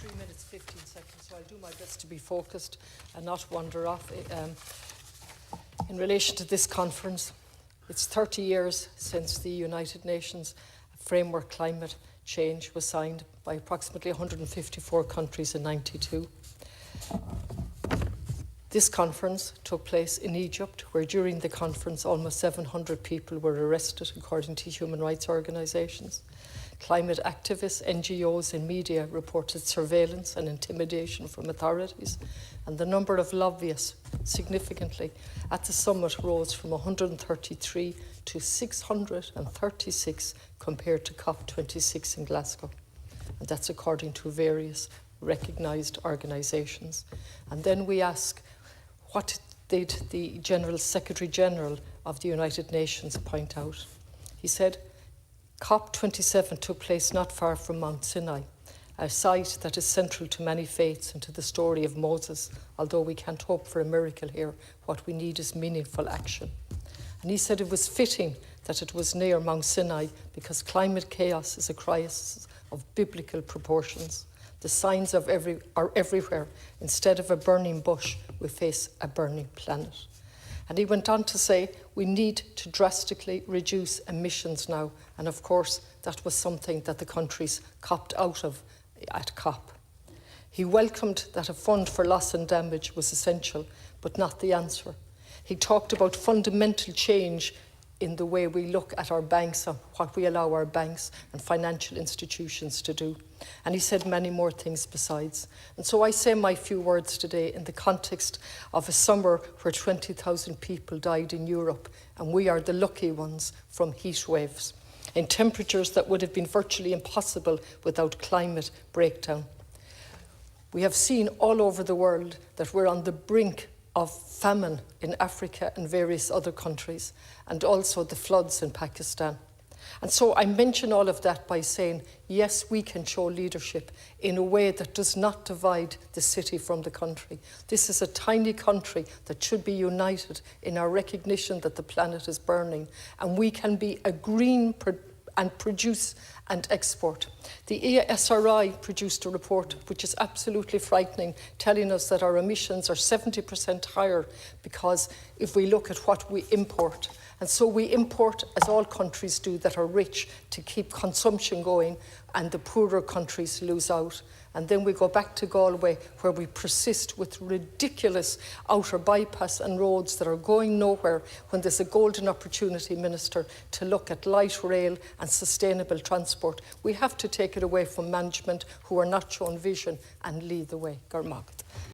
3 minutes, 15 seconds, so I'll do my best to be focused and not wander off. In relation to this conference, it's 30 years since the United Nations Framework Climate Change was signed by approximately 154 countries in 92. This conference took place in Egypt, where during the conference almost 700 people were arrested, according to human rights organisations. Climate activists, NGOs and media reported surveillance and intimidation from authorities, and the number of lobbyists significantly at the summit rose from 133 to 636 compared to COP26 in Glasgow. And that's according to various recognised organisations. And then we ask, what did the General Secretary General of the United Nations point out? He said, COP27 took place not far from Mount Sinai, a site that is central to many faiths and to the story of Moses. Although we can't hope for a miracle here, what we need is meaningful action. And he said it was fitting that it was near Mount Sinai because climate chaos is a crisis of biblical proportions. The signs are everywhere. Instead of a burning bush, we face a burning planet. And he went on to say, we need to drastically reduce emissions now. And of course, that was something that the countries copped out of at COP. He welcomed that a fund for loss and damage was essential, but not the answer. He talked about fundamental change in the way we look at our banks and what we allow our banks and financial institutions to do. And he said many more things besides. And so I say my few words today in the context of a summer where 20,000 people died in Europe, and we are the lucky ones from heat waves, in temperatures that would have been virtually impossible without climate breakdown. We have seen all over the world that we're on the brink of famine in Africa and various other countries, and also the floods in Pakistan. And so I mention all of that by saying, yes, we can show leadership in a way that does not divide the city from the country. This is a tiny country that should be united in our recognition that the planet is burning, and we can be a green and produce and export. The ESRI produced a report which is absolutely frightening, telling us that our emissions are 70% higher because if we look at what we import. And so we import, as all countries do that are rich, to keep consumption going, and the poorer countries lose out. And then we go back to Galway, where we persist with ridiculous outer bypass and roads that are going nowhere, when there's a golden opportunity, Minister, to look at light rail and sustainable transport. We have to take it away from management who are not shown vision and lead the way. Garmacht.